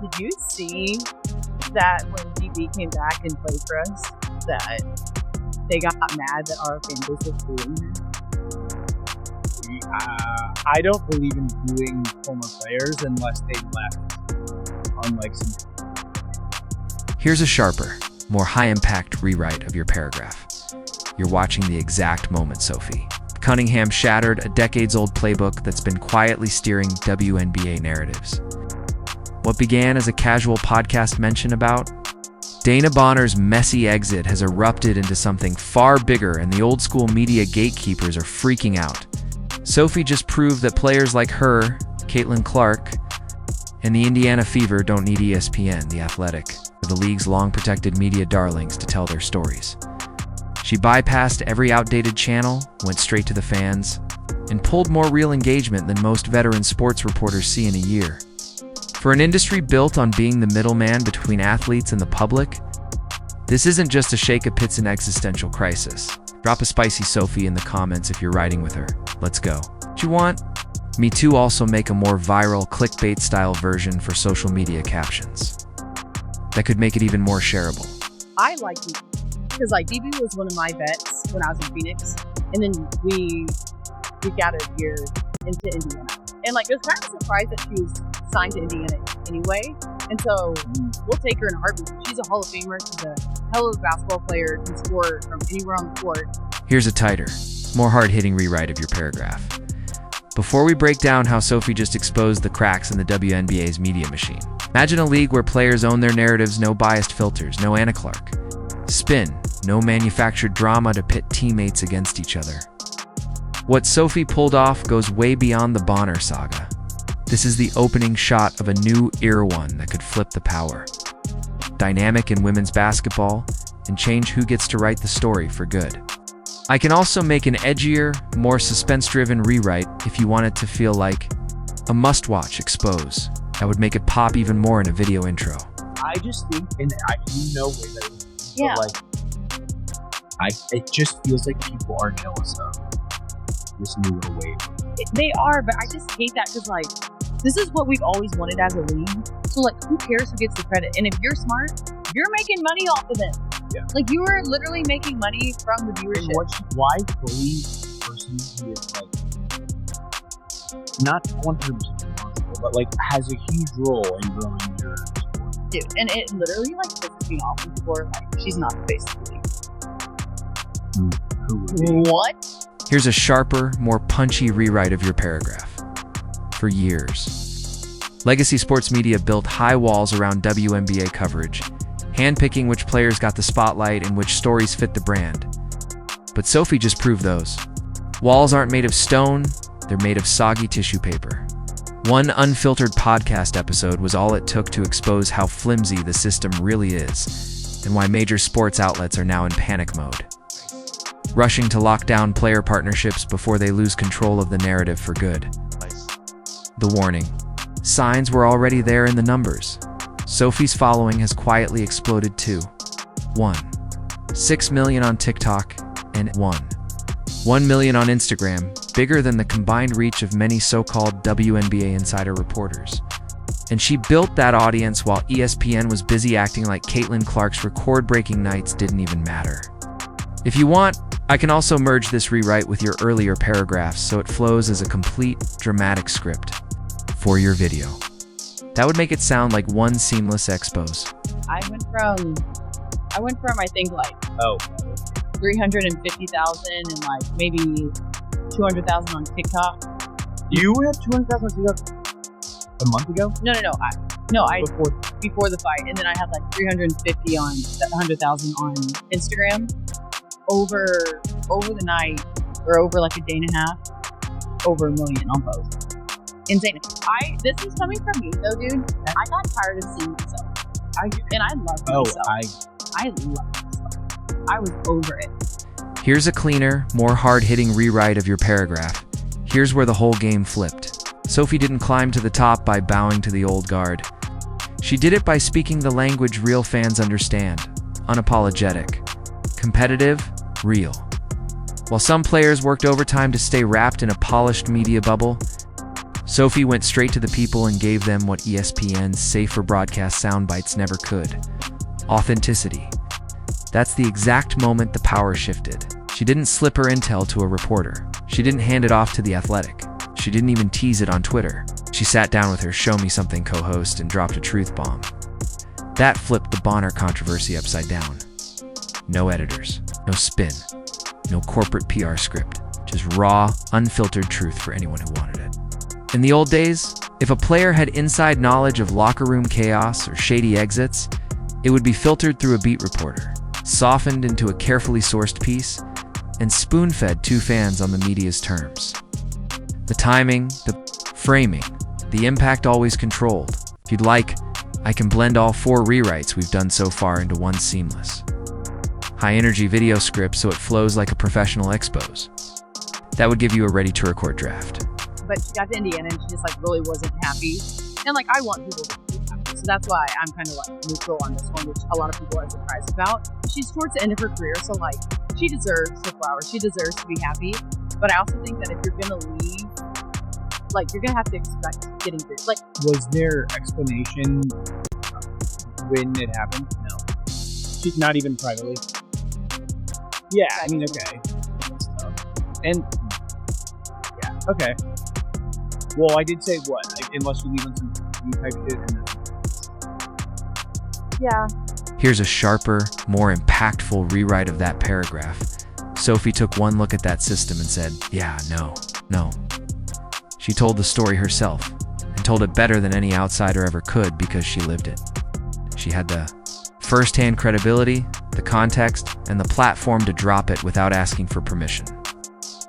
Did you see that when DB came back and played for us, that they got mad that our fan base was booing her? I don't believe in booing former players unless they left. Unlike some. Here's a sharper, more high-impact rewrite of your paragraph. You're watching the exact moment Sophie Cunningham shattered a decades-old playbook that's been quietly steering WNBA narratives. What began as a casual podcast mention about Dana Bonner's messy exit has erupted into something far bigger, and the old-school media gatekeepers are freaking out. Sophie just proved that players like her, Caitlin Clark, and the Indiana Fever don't need ESPN, The Athletic, or the league's long-protected media darlings to tell their stories. She bypassed every outdated channel, went straight to the fans, and pulled more real engagement than most veteran sports reporters see in a year. For an industry built on being the middleman between athletes and the public, this isn't just a shake of pits and existential crisis. Drop a spicy Sophie in the comments if you're riding with her. Let's go. What you want? Me Too also make a more viral clickbait-style version for social media captions. That could make it even more shareable. I like DB because DB was one of my vets when I was in Phoenix, and then we got a year into Indiana, and it was kind of surprised that she was signed to Indiana anyway. And so we'll take her in a heartbeat. She's a Hall of Famer. She's a hell of a basketball player, can score from anywhere on the court. Here's a tighter, more hard-hitting rewrite of your paragraph. Before we break down how Sophie just exposed the cracks in the WNBA's media machine, imagine a league where players own their narratives, no biased filters, no Anna Clark. Spin, no manufactured drama to pit teammates against each other. What Sophie pulled off goes way beyond the Bonner saga. This is the opening shot of a new era one that could flip the power. Dynamic in women's basketball, and change who gets to write the story for good. I can also make an edgier, more suspense-driven rewrite if you want it to feel like a must-watch expose. That would make it pop even more in a video intro. I just think, and you know way better than me, Yeah. but it just feels like people are jealous of this new little wave. They are, but I just hate that because this is what we've always wanted as a league. So who cares who gets the credit? And if you're smart, you're making money off of them. Yeah. You are literally making money from the viewership. Why bully a person who is not 100% responsible, but has a huge role in growing your sport? Dude, and it literally pisses me off when people are she's not the face of the league. What? Here's a sharper, more punchy rewrite of your paragraph. For years, legacy sports media built high walls around WNBA coverage, handpicking which players got the spotlight and which stories fit the brand. But Sophie just proved those. Walls aren't made of stone, they're made of soggy tissue paper. One unfiltered podcast episode was all it took to expose how flimsy the system really is, and why major sports outlets are now in panic mode, rushing to lock down player partnerships before they lose control of the narrative for good. The warning. Signs were already there in the numbers. Sophie's following has quietly exploded to 6 million on TikTok and 1 million on Instagram, bigger than the combined reach of many so-called WNBA insider reporters. And she built that audience while ESPN was busy acting like Caitlin Clark's record-breaking nights didn't even matter. If you want, I can also merge this rewrite with your earlier paragraphs so it flows as a complete, dramatic script for your video. That would make it sound like one seamless expose. I went from I think 350,000 and maybe 200,000 on TikTok. You had 200,000 on TikTok a month ago? No, before the fight, and then I had 350 on 100,000 on Instagram. Over the night, or over a day and a half, over 1 million on both. Insane. This is coming from me though, dude. I got tired of seeing myself. I love myself. I love myself. I was over it. Here's a cleaner, more hard-hitting rewrite of your paragraph. Here's where the whole game flipped. Sophie didn't climb to the top by bowing to the old guard. She did it by speaking the language real fans understand. Unapologetic. Competitive. Real. While some players worked overtime to stay wrapped in a polished media bubble, Sophie went straight to the people and gave them what ESPN's safer broadcast sound bites never could. Authenticity. That's the exact moment the power shifted. She didn't slip her intel to a reporter. She didn't hand it off to The Athletic. She didn't even tease it on Twitter. She sat down with her Show Me Something co-host and dropped a truth bomb. That flipped the Bonner controversy upside down. No editors, no spin, no corporate PR script, just raw, unfiltered truth for anyone who wanted it. In the old days, if a player had inside knowledge of locker room chaos or shady exits, it would be filtered through a beat reporter, softened into a carefully sourced piece, and spoon-fed to fans on the media's terms. The timing, the framing, the impact always controlled. If you'd like, I can blend all 4 rewrites we've done so far into one seamless, high-energy video script so it flows like a professional expose. That would give you a ready-to-record draft. But she got to Indiana and she just really wasn't happy. And I want people to be happy. So that's why I'm kind of neutral on this one, which a lot of people are surprised about. She's towards the end of her career, so she deserves the flowers. She deserves to be happy. But I also think that if you're gonna leave, you're gonna have to expect getting through. Was there explanation when it happened? No. Not even privately. Yeah, I mean, okay. That's tough. And yeah, okay. Well, I did say what? Unless you leave on some type shit and then. Yeah. Here's a sharper, more impactful rewrite of that paragraph. Sophie took one look at that system and said, yeah, no. She told the story herself, and told it better than any outsider ever could because she lived it. She had the first-hand credibility, the context, and the platform to drop it without asking for permission.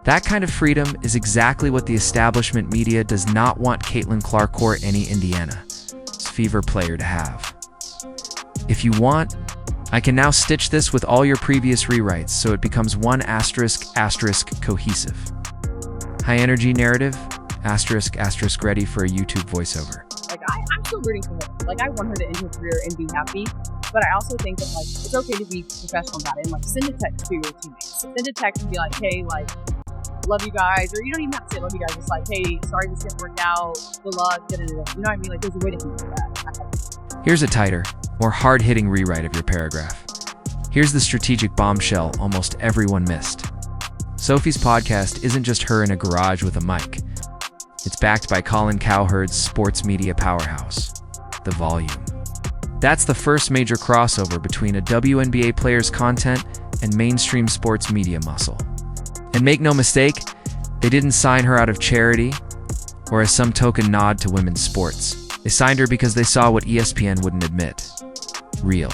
That kind of freedom is exactly what the establishment media does not want Caitlin Clark or any Indiana's Fever player to have. If you want, I can now stitch this with all your previous rewrites so it becomes one *** cohesive. High energy narrative, *** ready for a YouTube voiceover. I'm still rooting for her. I want her to end her career and be happy. But I also think that it's okay to be professional about it and send a text to your teammates. Send a text and be hey, love you guys, or you don't even have to say love you guys. Just hey, sorry this didn't work out. Good luck. You know what I mean? There's a way to handle that. Here's a tighter, more hard-hitting rewrite of your paragraph. Here's the strategic bombshell almost everyone missed. Sophie's podcast isn't just her in a garage with a mic. It's backed by Colin Cowherd's sports media powerhouse, The Volume. That's the first major crossover between a WNBA player's content and mainstream sports media muscle. And make no mistake, they didn't sign her out of charity or as some token nod to women's sports. They signed her because they saw what ESPN wouldn't admit. Real.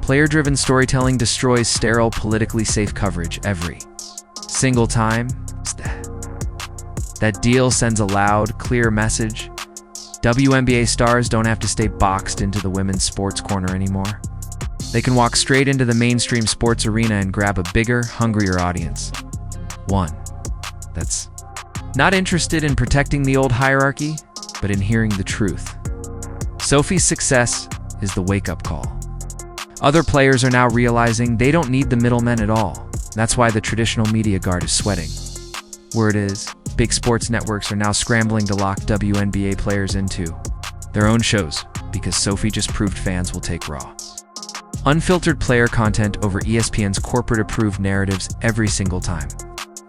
Player-driven storytelling destroys sterile, politically safe coverage every single time. That deal sends a loud, clear message. WNBA stars don't have to stay boxed into the women's sports corner anymore. They can walk straight into the mainstream sports arena and grab a bigger, hungrier audience. One that's not interested in protecting the old hierarchy, but in hearing the truth. Sophie's success is the wake-up call. Other players are now realizing they don't need the middlemen at all. That's why the traditional media guard is sweating. Word is, big sports networks are now scrambling to lock WNBA players into their own shows because Sophie just proved fans will take raw, unfiltered player content over ESPN's corporate-approved narratives every single time.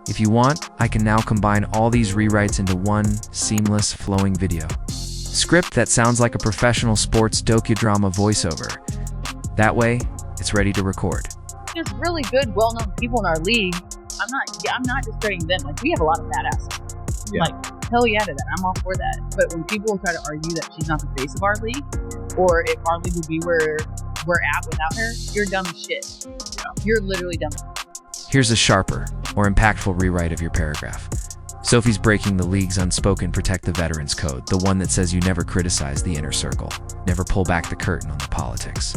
If you want, I can now combine all these rewrites into one seamless, flowing video script that sounds like a professional sports docudrama voiceover. That way, it's ready to record. There's really good, well-known people in our league. I'm not discrediting them. We have a lot of badasses. Yeah. Hell yeah to that. I'm all for that. But when people try to argue that she's not the face of our league, or if our league would be where we're at without her, you're dumb as shit. Yeah. You're literally dumb. Here's a sharper, more impactful rewrite of your paragraph. Sophie's breaking the league's unspoken protect the veterans code, the one that says you never criticize the inner circle, never pull back the curtain on the politics,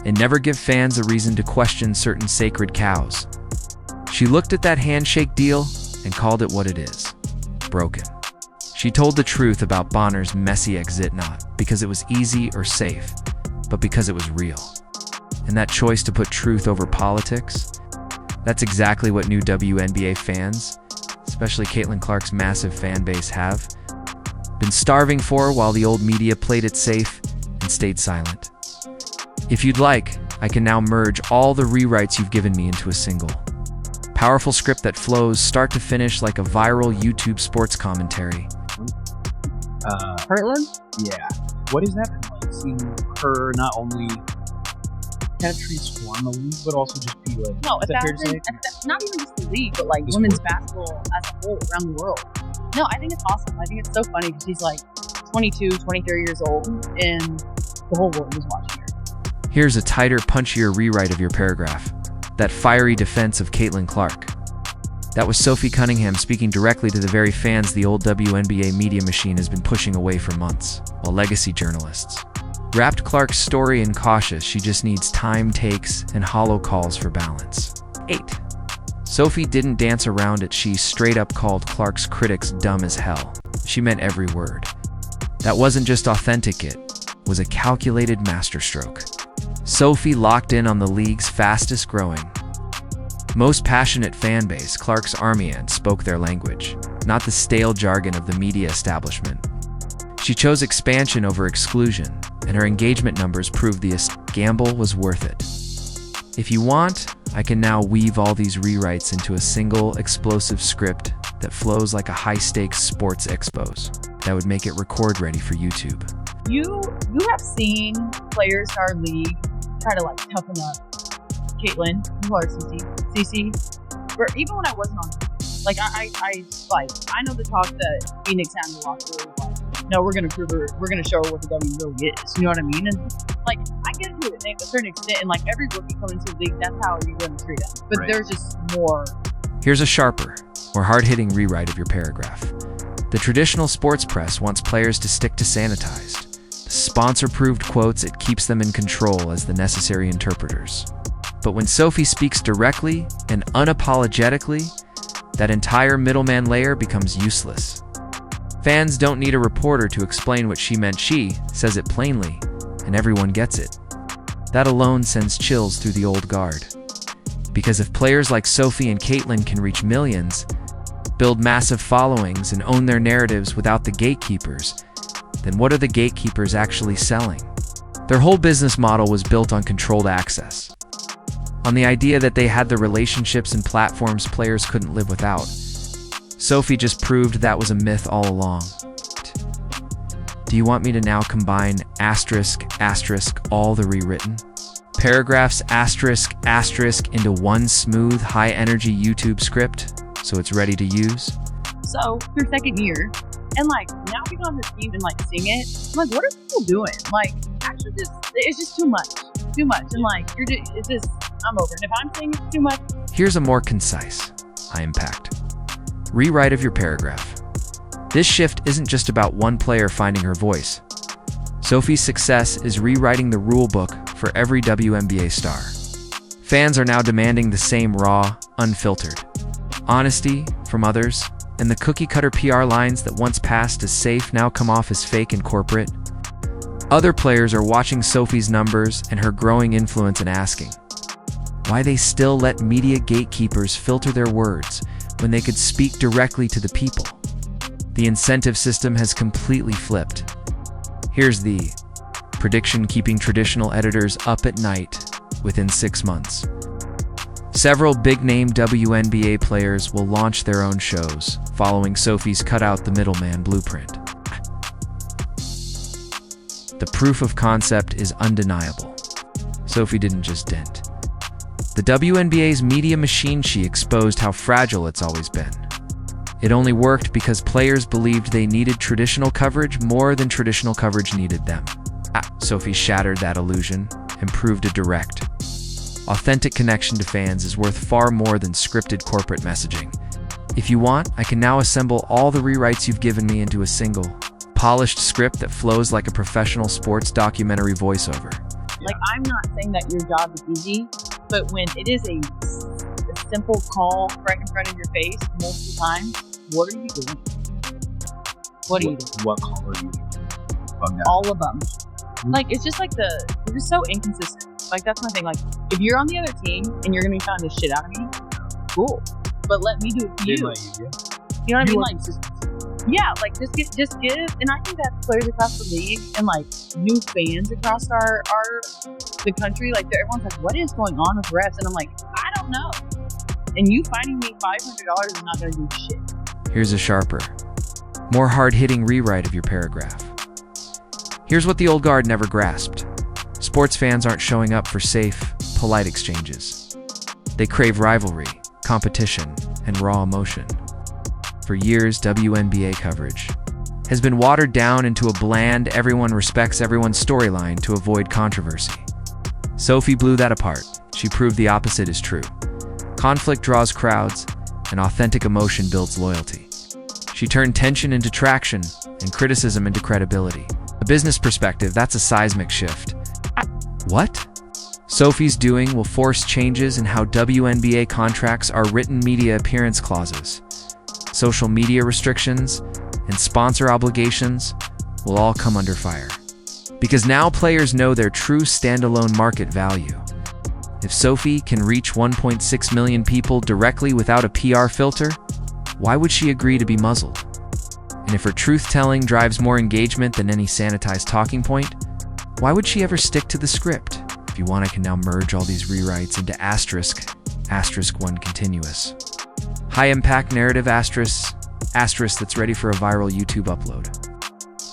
and never give fans a reason to question certain sacred cows. She looked at that handshake deal and called it what it is: broken. She told the truth about Bonner's messy exit not because it was easy or safe, but because it was real. And that choice to put truth over politics, that's exactly what new WNBA fans, especially Caitlin Clark's massive fan base, have. been starving for while the old media played it safe and stayed silent. If you'd like, I can now merge all the rewrites you've given me into a single powerful script that flows start to finish like a viral YouTube sports commentary. Heartland? Yeah. What is that like? Seeing her not only kind of transform the league, but also just be like, No, is that fair to say? not even just the league, but like The women's sport. basketball as a whole around the world. No, I think it's awesome. I think it's so funny because she's like 22, 23 years old, and the whole world is watching her. Here's a tighter, punchier rewrite of your paragraph. That fiery defense of Caitlin Clark. That was Sophie Cunningham speaking directly to the very fans the old WNBA media machine has been pushing away for months, while legacy journalists wrapped Clark's story in cautious she just needs time takes and hollow calls for balance. 8. Sophie didn't dance around it. She straight up called Clark's critics dumb as hell. She meant every word. That wasn't just authentic, it was a calculated masterstroke. Sophie locked in on the league's fastest growing, most passionate fan base. Clark's army ants spoke their language, not the stale jargon of the media establishment. She chose expansion over exclusion, and her engagement numbers proved the gamble was worth it. If you want, I can now weave all these rewrites into a single explosive script that flows like a high-stakes sports expose that would make it record-ready for YouTube. You have seen players in our league try to like toughen up Caitlin, you are CC, where even when I wasn't on, like I know the talk that Phoenix had in the locker room, like, no, we're gonna prove her, we're gonna show her what the W really is. You know what I mean? And like I get to it to a certain extent, and like every rookie coming into the league, that's how you're gonna treat them. But Right. there's just more. Here's a sharper, more hard-hitting rewrite of your paragraph. The traditional sports press wants players to stick to sanitized, sponsor-proved quotes. It keeps them in control as the necessary interpreters. But when Sophie speaks directly and unapologetically, that entire middleman layer becomes useless. Fans don't need a reporter to explain what she meant. She says it plainly, and everyone gets it. That alone sends chills through the old guard. Because if players like Sophie and Caitlin can reach millions, build massive followings, and own their narratives without the gatekeepers, then what are the gatekeepers actually selling? Their whole business model was built on controlled access, on the idea that they had the relationships and platforms players couldn't live without. Sophie just proved that was a myth all along. Do you want me to now combine asterisk, asterisk, all the rewritten paragraphs, asterisk, asterisk, into one smooth, high-energy YouTube script so it's ready to use? So your second year, and like now being on this team and like seeing it, I'm like, what are people doing? Like, actually, it's just too much, and like it's just, I'm over it. If I'm saying it's too much, Here's a more concise, high-impact rewrite of your paragraph. This shift isn't just about one player finding her voice. Sophie's success is rewriting the rulebook for every WNBA star. Fans are now demanding the same raw, unfiltered honesty from others, and the cookie-cutter PR lines that once passed as safe now come off as fake and corporate. Other players are watching Sophie's numbers and her growing influence and asking why they still let media gatekeepers filter their words when they could speak directly to the people. The incentive system has completely flipped. Here's the prediction keeping traditional editors up at night within 6 months. Several big-name WNBA players will launch their own shows, following Sophie's cut out the middleman blueprint. The proof of concept is undeniable. Sophie didn't just dent the WNBA's media machine, she exposed how fragile it's always been. It only worked because players believed they needed traditional coverage more than traditional coverage needed them. Sophie shattered that illusion and proved a direct, authentic connection to fans is worth far more than scripted corporate messaging. If you want, I can now assemble all the rewrites you've given me into a single, polished script that flows like a professional sports documentary voiceover. like I'm not saying that your job is easy, but when it is a simple call right in front of your face most of the time, what are you doing? What are you doing? What call are you doing? All of them. Like, it's just like you're just so inconsistent. Like, that's my thing. Like, if you're on the other team and you're going to be trying the shit out of me, cool. But let me do it for you. They might use you. You know what I mean? You Like, want consistency. Yeah, like just give, and I think that players across the league and like new fans across the country, like everyone's like, what is going on with refs? And I'm like, I don't know. And you finding me $500 is not going to do shit. Here's a sharper, more hard-hitting rewrite of your paragraph. Here's what the old guard never grasped. Sports fans aren't showing up for safe, polite exchanges. They crave rivalry, competition, and raw emotion. For years, WNBA coverage has been watered down into a bland, everyone respects everyone's storyline to avoid controversy. Sophie blew that apart. She proved the opposite is true. Conflict draws crowds, and authentic emotion builds loyalty. She turned tension into traction and criticism into credibility. A business perspective, that's a seismic shift. What Sophie's doing will force changes in how WNBA contracts are written, media appearance clauses, social media restrictions, and sponsor obligations will all come under fire. Because now players know their true standalone market value. If Sophie can reach 1.6 million people directly without a PR filter, why would she agree to be muzzled? And if her truth-telling drives more engagement than any sanitized talking point, why would she ever stick to the script? If you want, I can now merge all these rewrites into **1 continuous. High-impact narrative **, that's ready for a viral YouTube upload.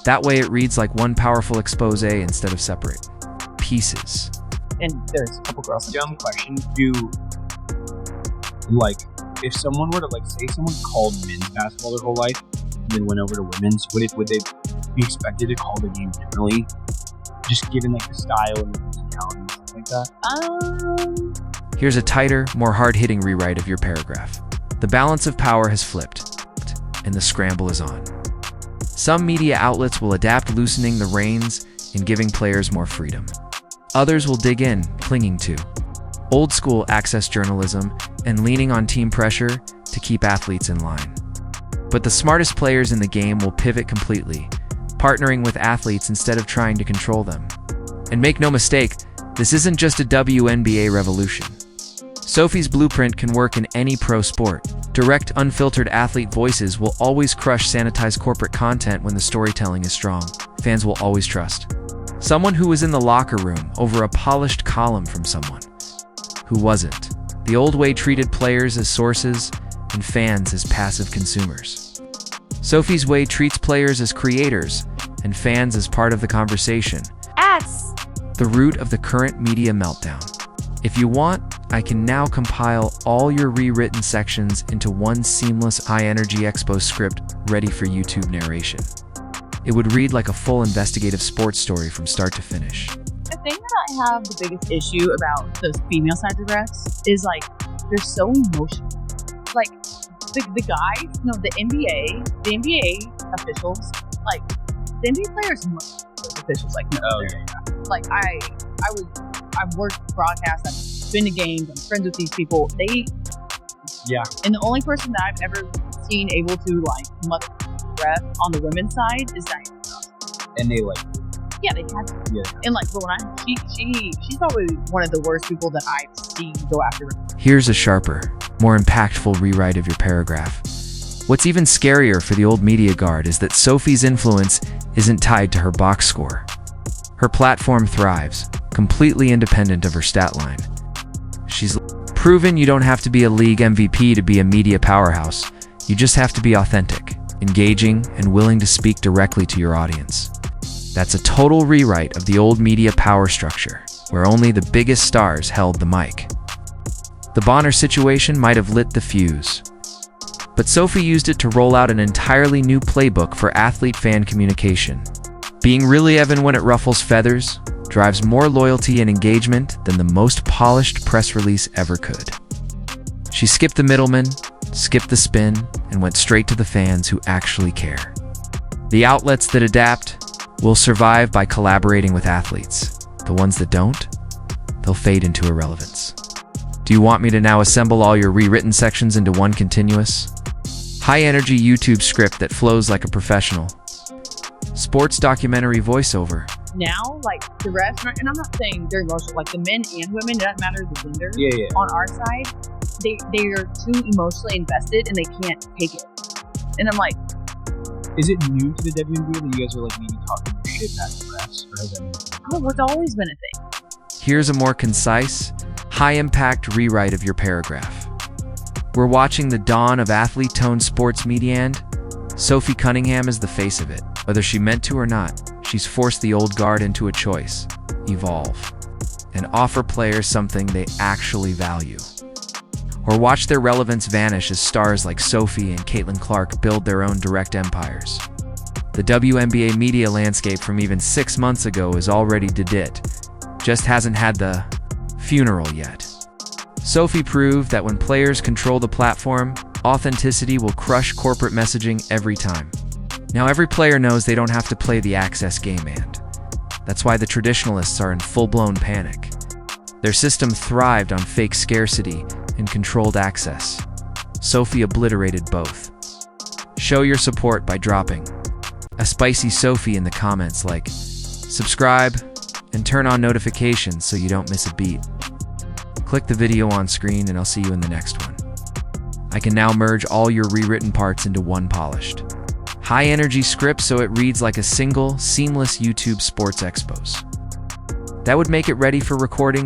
That way it reads like one powerful expose instead of separate pieces. And there's a couple girls. Dumb question. If someone were to, say someone called men's basketball their whole life and then went over to women's, would they be expected to call the game differently? Just given, the style and the personality and stuff like that? Here's a tighter, more hard-hitting rewrite of your paragraph. The balance of power has flipped, and the scramble is on. Some media outlets will adapt, loosening the reins and giving players more freedom. Others will dig in, clinging to old-school access journalism and leaning on team pressure to keep athletes in line. But the smartest players in the game will pivot completely, partnering with athletes instead of trying to control them. And make no mistake, this isn't just a WNBA revolution. Sophie's blueprint can work in any pro sport. Direct, unfiltered athlete voices will always crush sanitized corporate content when the storytelling is strong. Fans will always trust someone who was in the locker room over a polished column from someone who wasn't. The old way treated players as sources and fans as passive consumers. Sophie's way treats players as creators and fans as part of the conversation. Ads! The root of the current media meltdown. If you want, I can now compile all your rewritten sections into one seamless high-energy expo script ready for YouTube narration. It would read like a full investigative sports story from start to finish. The thing that I have the biggest issue about those female sides of refs is they're so emotional. The guys, the NBA officials, the NBA players know those officials I've worked broadcast, I've been to games, I'm friends with these people. And the only person that I've ever seen able to mother ref on the women's side is Diana. And they yeah, they had to. Yeah. And she's probably one of the worst people that I've seen go after. Here's a sharper, more impactful rewrite of your paragraph. What's even scarier for the old media guard is that Sophie's influence isn't tied to her box score. Her platform thrives, completely independent of her stat line. She's proven you don't have to be a league MVP to be a media powerhouse. You just have to be authentic, engaging, and willing to speak directly to your audience. That's a total rewrite of the old media power structure, where only the biggest stars held the mic. The Bonner situation might have lit the fuse, but Sophie used it to roll out an entirely new playbook for athlete-fan communication. Being really Evan when it ruffles feathers drives more loyalty and engagement than the most polished press release ever could. She skipped the middleman, skipped the spin, and went straight to the fans who actually care. The outlets that adapt will survive by collaborating with athletes. The ones that don't, they'll fade into irrelevance. Do you want me to now assemble all your rewritten sections into one continuous, high-energy YouTube script that flows like a professional sports documentary voiceover? Now, the refs, and I'm not saying they're emotional, the men and women, it doesn't matter the gender. Yeah. On our side, they are too emotionally invested and they can't take it. And I'm Is it new to the WNBA that you guys are like maybe talking shit back to refs, or has that been? Oh, it's always been a thing. Here's a more concise, high-impact rewrite of your paragraph. We're watching the dawn of athlete-toned sports media, and Sophie Cunningham is the face of it. Whether she meant to or not, she's forced the old guard into a choice: evolve, and offer players something they actually value. Or watch their relevance vanish as stars like Sophie and Caitlin Clark build their own direct empires. The WNBA media landscape from even 6 months ago is already dead, just hasn't had the funeral yet. Sophie proved that when players control the platform, authenticity will crush corporate messaging every time. Now every player knows they don't have to play the access game, and that's why the traditionalists are in full-blown panic. Their system thrived on fake scarcity and controlled access. Sophie obliterated both. Show your support by dropping a spicy Sophie in the comments, like subscribe and turn on notifications so you don't miss a beat. Click the video on screen and I'll see you in the next one. I can now merge all your rewritten parts into one polished, high-energy script so it reads like a single, seamless YouTube sports expose. That would make it ready for recording